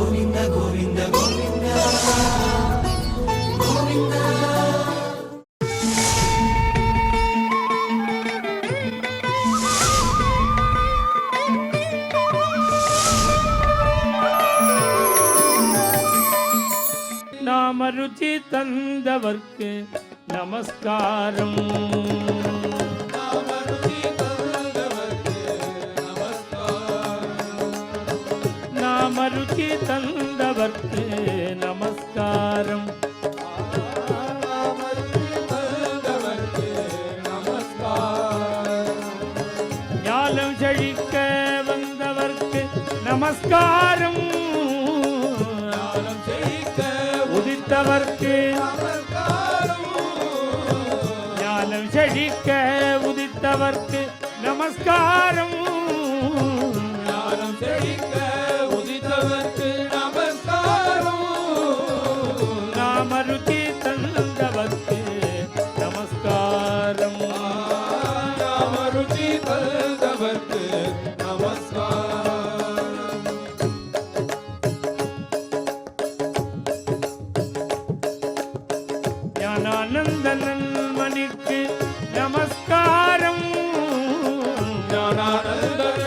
கோவிந்த கோவிந்த கோவிந்த கோவிந்த. நாம ருச்சி தந்தவர்க்கு நமஸ்காரம். நாம ருச்சி தந்தவர்க்கு நமஸ்காரம். ஞானம் செழிக்க வந்தவர்க்கு நமஸ்காரம். உதித்தவர்க்கு ஞானம் செழிக்க உதித்தவர்க்கு நமஸ்காரம். ஞானம் செழிக்க உதித்தவர்க்கு நமஸ்காரம். நாம ருச்சி தந்தவர்க்கு நமஸ்காரம். நாம ருச்சி தந்தவர்க்கு நமஸ்காரம். ஞானானந்தன் மணிக்கு நமஸ்காரம். ஞானானந்தன்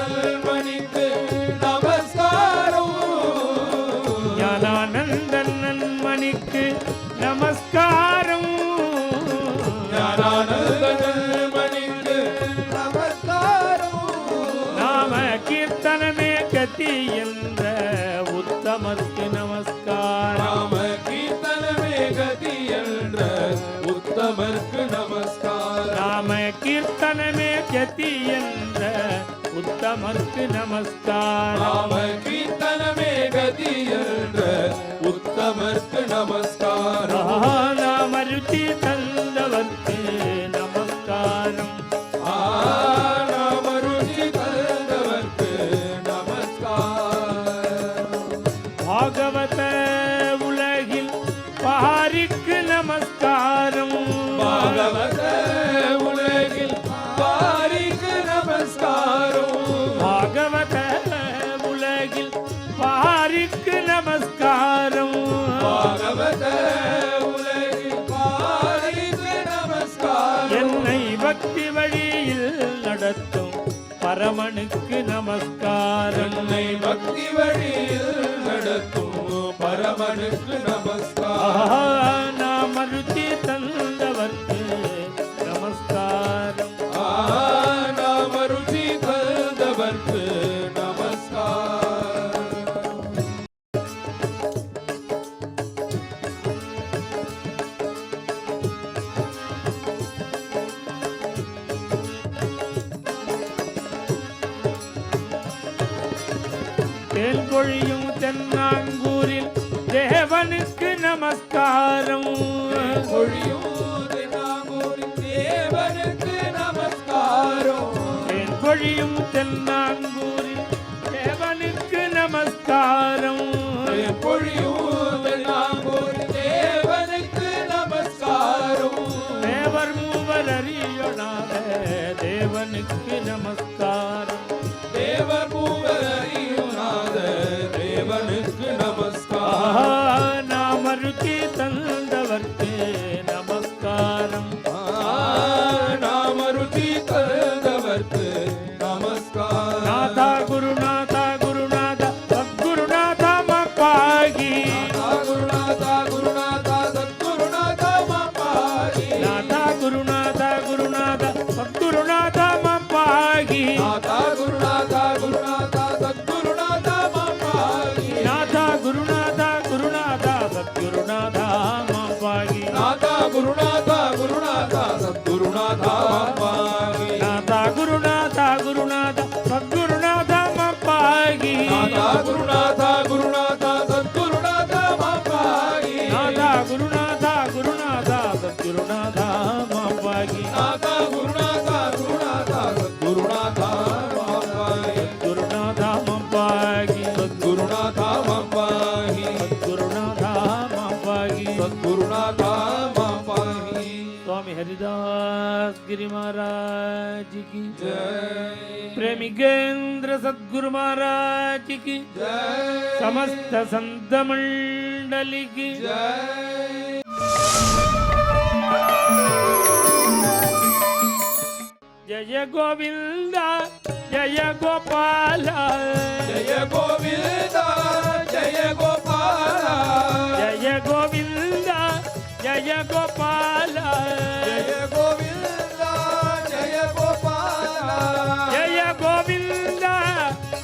மணிக்கு நமஸ்காரம். ஞானானந்தன் மணிக்கு நமஸ்காரம். ஞானானந்தன் மணிக்கு நமஸ்காரம். நாம கீர்த்தனமே கதி என்ற உத்தமர்க்கு நமஸ்காரம். நாம கீர்த்தனமே கதி என்ற உத்தமர்க்கு நமஸ்காரம். நாம கீர்த்தனமே கதி என்ற உத்தமர்க்கு நமஸ்காரம். நாம கீர்த்தனமே கதி என்ற உத்தமர்க்கு நமஸ்காரம். நாம ருச்சி தந்தவர்க்கு நமஸ்காரம். நாம ருச்சி தந்தவர்க்கு நமஸ்காரம். பாகவத உலகில் பாரிக்கு நமஸ்காரம். பாகவத உலகில் பாரிக்கு நமஸ்காரம். பாகவத உலகில் பாரிக்கு நமஸ்காரம். பாகவத உலகில் பாரிக்கு நமஸ்காரம். என்னை பக்தி வழியில் நடத்தும் பரமனுக்கு நமஸ்காரம். என்னை பக்தி வழியில் நடத்தும் பரமனுக்கு நமஸ்காரம். நாம ருச்சி தந்தவர்க்கு நமஸ்காரம். நாம ருச்சி தந்தவர்க்கு நமஸ்காரம். தேன் பொழியும் தென்னாங்கூரில் தேவனுக்கு நமஸ்காரம். பொழியும் தென்னாங்கூரில் தேவனுக்கு நமஸ்காரம். தேன் பொழியும் தென்னாங்கூரில் தேவனுக்கு நமஸ்காரம். பொழியும் தென்னாங்கூரில் தேவனுக்கு நமஸ்காரம். தேவர் மூவர் அறியொணாத தேவனுக்கு நமஸ்காரம். தேவர் மூவர் அறியொணாத தேவனுக்கு நமஸ்காரம். நாம ருச்சி தந்தவர்க்கு நமஸ்காரம். நாம ருச்சி தந்தவர்க்கு நமஸ்காரம். நாதா குருநாதா குருநாதா சத்குருநாதா மப்பாகி. குருநாதா குருநாதா சத்குருநாதா மப்பாகி. நாதா குருநாதா குருநாதா சத்குருநாதா மப்பாகி. நாதா குருநாதா குருநாதா சத்குருநாதா மப்பாகி. நாதா குருநாதா குருநாதா சத்குருநாதா மப்பாகி. நாதா குருநாதா குருநாதா சத்குருநாதா மப்பாகி. நாதா குருநாதா குருநாதா சத்குருநாதா மப்பாகி. நாதா குருநாதா குருநாதா சத்குருநாதா மப்பாகி. நாதா குருநாதா குருநாதா சத்குருநாதா மப்பாகி. நாதா குருநாதா குருநாதா சத்குருநாதா மப்பாகி. குருநாதா மப்பாகி. சத்குருநாதா மப்பாகி. சத்குருநாதா மப்பாகி. சத்குருநாதா मपाहि। स्वामी हरिदास गिरि महाराज की जय। रेमिगेंद्र सद्गुरु महाराज की समस्त संत मंडली की जय गोविंद जय गोपाल जय गोविंद जय गोपाल जय गोविंद जय गोपाल जय गोविंद जय गोपाल जय गोविंद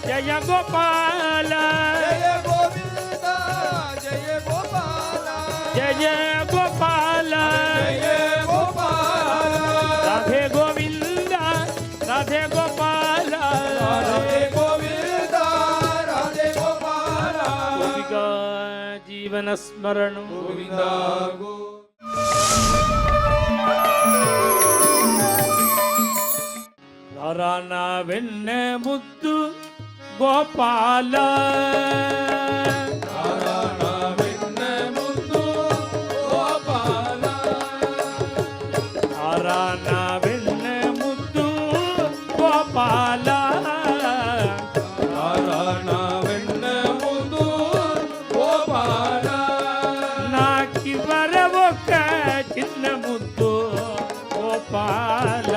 जय गोपाल जय गोविंद जय गोपाल जय गोपाल जय गोपाल राधे गोविंद राधे गोपाल राधे गोविंद राधे गोपाल गोपिका जीवन स्मरण गोविंद రానా వెన్నె ముద్దు గోపాల రానా వెన్నె ముద్దు గోపాల రానా వెన్నె ముద్దు గోపాల రానా వెన్నె ముద్దు గోపాల నాకి వరవొక్క చిన్న ముద్దు గోపాల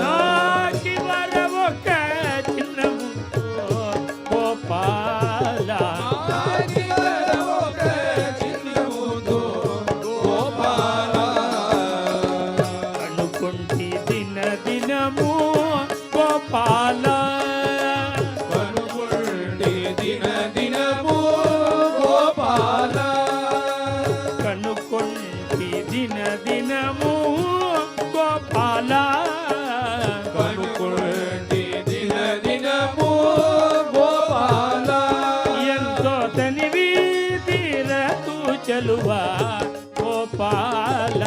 నాకి వరవొక్క చిన్న ముద్దు గోపాల కనుకుంటి దిన దినము గోపాల కనుకొంటి దిన దినము గోపాల ఎంతో తనివి తీరతూ చలువా గోపాల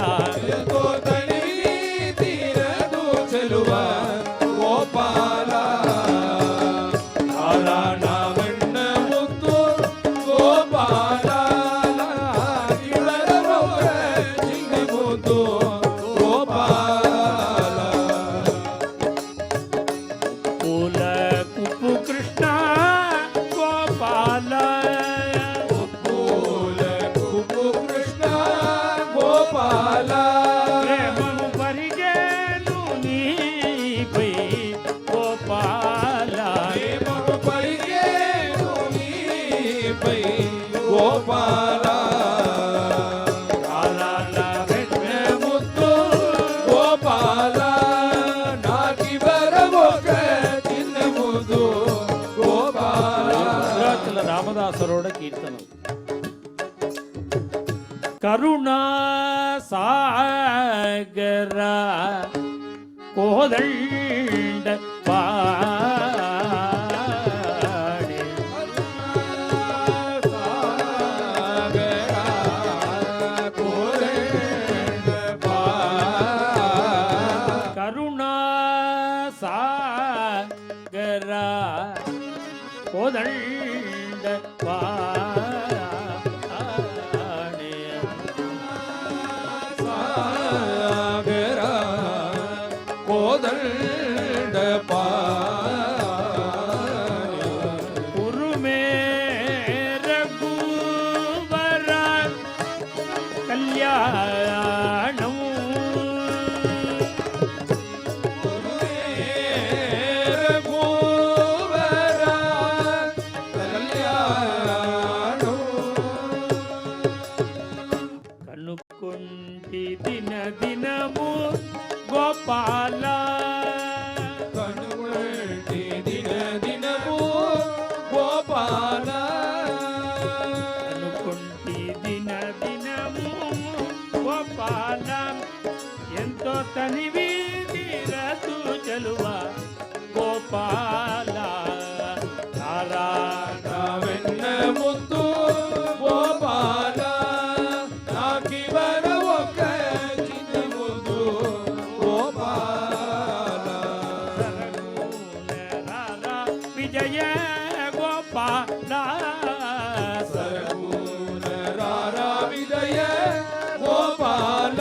పూల కుప్పు కృష్ణ గోపాల ప్రేమము పరిగేను నీపై గోపాల గోపాల కాలాల వెన్నె ముద్దు గోపాల నాకి వరవొక చిన్న ముద్దు గోపాల భద్రాచల రామదాసరోడ కీర్తనం కరుణా సాగర కోదండ పాడే కరుణా సాగర కోదండ పాడే కోదండ ఉరుమే రఘువర కళ్యాణం కనుక్కుంటి దిన దినము గోపాల గోపాల అనుకుంటి దిన దినము గోపాల ఎంతో తనివి తీరతూ చలువా గోపాల నారాయణ వెన్న ముద్దు గోపాల నాకి వరవొక చిన్న ముద్దు గోపాల విజయ గోపాల సరగుణ రారా విజయ గోపాల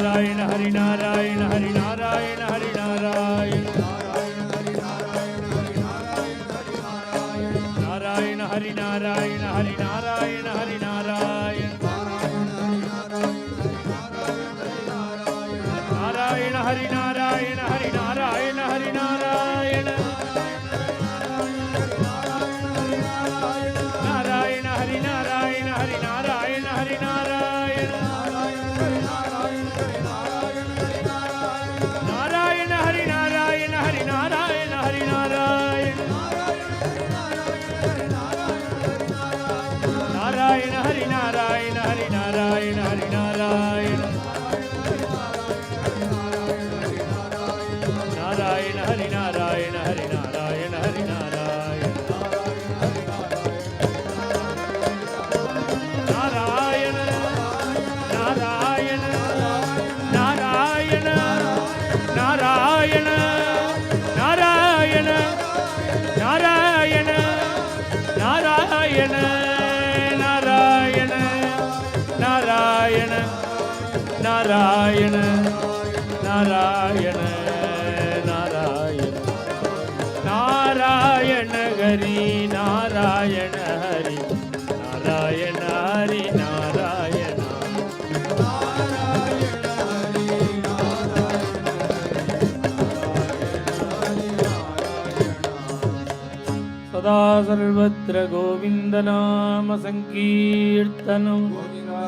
நாராயண ஹரி நாராயண ஹரி நாராயண ஹரி நாராயண நாராயண ஹரி நாராயண ஹரி நாராயண ஹரி நாராயண நாராயண ஹரி நாராயண ஹரி நாராயண ஹரி நாராயண நாராயண ஹரி நாராயண ஹரி நாராயண ஹரி நாராயண நாராயண ஹரி நாராயண ஹரி நாராயண ஹரி நாராயண நாராயண ஹரி நாராயண ஹரி நாராயண ஹரி நாராயண நாராயண ஹரி நாராயண ஹரி நாராயண ஹரி நாராயண நாராயண நாராயண நாராயண நாராயண நாராயண நாராயண நாராயண நாராயண நாராயண நாராயண நாராயண நாராயண ஹரி நாராயண ஹரி நாராயண ஹரி நாராயண சதா சர்வத்ர கோவிந்த நாம சங்கீர்த்தனம் கோவிந்தா